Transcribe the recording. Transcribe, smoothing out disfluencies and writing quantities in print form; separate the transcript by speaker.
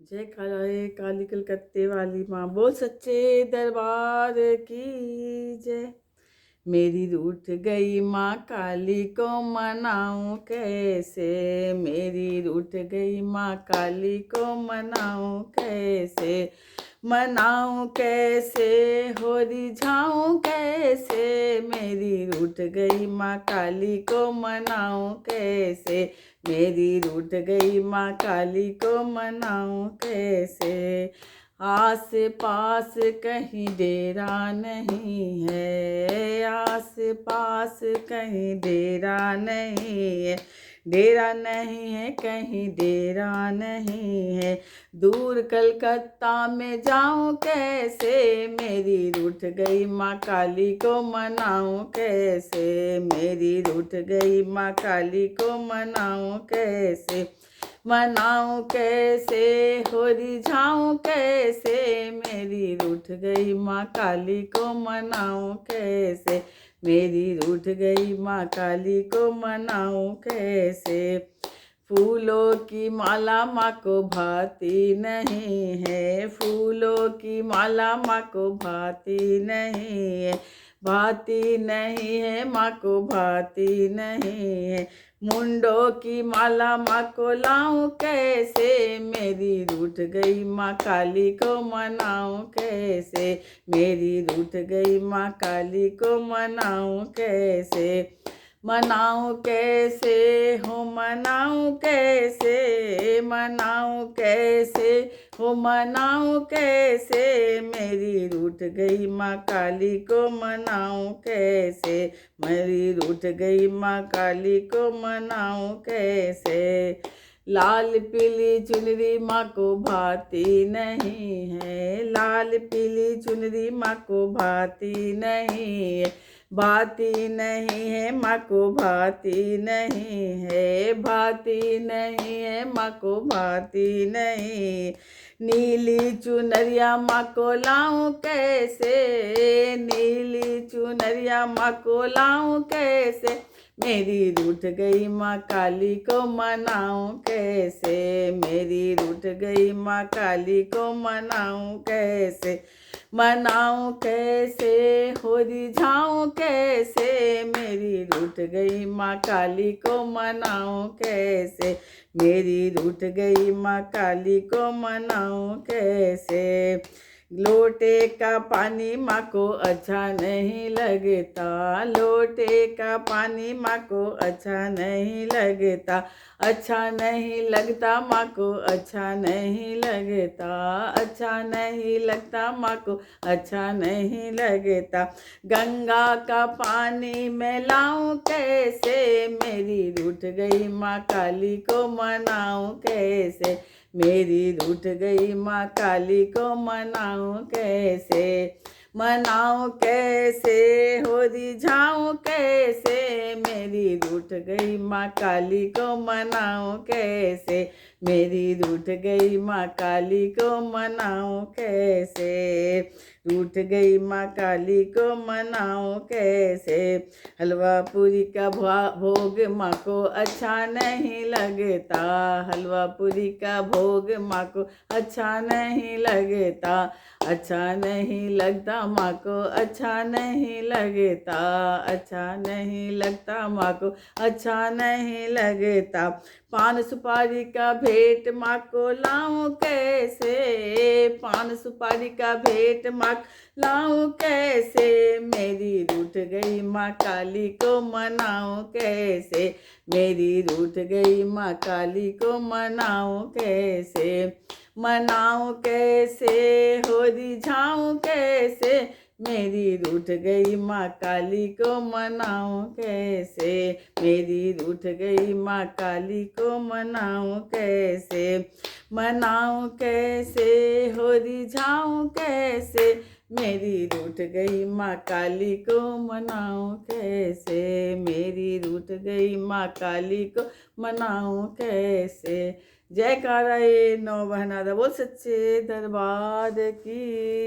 Speaker 1: जय काले काली कलकत्ते वाली माँ, बोल सच्चे दरबार की जय। मेरी रूठ गई माँ काली को मनाऊं कैसे, मेरी रूठ गई माँ काली को मनाऊं कैसे, मनाऊं कैसे हो रिझाऊं कैसे, मेरी रूठ गई माँ काली को मनाऊं कैसे, मेरी रूठ गई माँ काली को मनाऊं कैसे। आस पास कहीं डेरा नहीं है, आस पास कहीं डेरा नहीं है, डेरा नहीं है कहीं डेरा नहीं है। दूर कलकत्ता में जाऊं कैसे, मेरी रूठ गई माँ काली को मनाऊं कैसे, मेरी रूठ गई माँ काली को मनाऊं कैसे, मनाऊं कैसे हो रिझाऊं कैसे, मेरी रूठ गई माँ काली को मनाऊं कैसे, मेरी रूठ गई माँ काली को मनाऊं कैसे। फूलों की माला माँ को भाती नहीं है, फूलों की माला माँ को भाती नहीं है, भाती नहीं है माँ को भाती नहीं है। मुंडों की माला माँ को लाऊं कैसे, मेरी रूठ गई माँ काली को मनाऊं कैसे, मेरी रूठ गई माँ काली को मनाऊं कैसे, मनाऊं कैसे हो मनाऊं कैसे, मनाऊं कैसे हो मनाऊं कैसे, मेरी रूठ गई माँ काली को मनाऊं कैसे, मेरी रूठ गई माँ काली को मनाऊं कैसे। लाल पीली चुनरी माँ को भाती नहीं है, लाल पीली चुनरी माँ को भाती नहीं है, भाती नहीं है माँ को भाती नहीं है, भाती नहीं है माँ को भाती नहीं। नीली चुनरिया माँ को लाऊं कैसे, नीली चुनरिया माँ को लाऊं कैसे, मेरी रूठ गई माँ काली को मनाऊं कैसे, मेरी रूठ गई माँ काली को मनाऊं कैसे, मनाऊं कैसे हो रिझाऊं कैसे, मेरी रूठ गई माँ काली को मनाऊं कैसे, मेरी रूठ गई माँ काली को मनाऊं कैसे। लोटे का पानी माँ को अच्छा नहीं लगता, लोटे का पानी माँ को अच्छा नहीं लगता, अच्छा नहीं लगता माँ को अच्छा नहीं लगता, अच्छा नहीं लगता माँ को अच्छा नहीं लगता। गंगा का पानी मैं लाऊं कैसे, मेरी रूठ गई माँ काली को मनाऊं कैसे, मेरी रूठ गई माँ काली को मनाऊं कैसे, मनाऊं कैसे हो रिझाऊं कैसे, मेरी रूठ गई माँ काली को मनाऊं कैसे, मेरी रूठ गई माँ काली को मनाऊं कैसे, रूठ गई माँ काली को मनाऊं कैसे। हलवा पूरी का भोग माँ को अच्छा नहीं लगता, हलवा पूरी का भोग माँ को अच्छा नहीं लगता, अच्छा नहीं लगता माँ को अच्छा नहीं लगता, अच्छा नहीं लगता माँ को अच्छा नहीं लगता। पान सुपारी का भेंट माँ को लाऊं कैसे, पान सुपारी का भेंट माँ लाऊं कैसे, मेरी रूठ गई माँ काली को मनाऊं कैसे, मेरी रूठ गई माँ काली को मनाऊं कैसे, मनाऊं कैसे हो रिझाऊं कैसे, मेरी रूठ गई माँ काली को मनाऊं कैसे, मेरी रूठ गई माँ काली को मनाऊं कैसे, मनाऊं कैसे हो रिझाऊं कैसे, मेरी रूठ गई माँ काली को मनाऊं कैसे, मेरी रूठ गई माँ काली को मनाऊं कैसे। जयकारा ये नौ बहना बोल सच्चे दरबार की।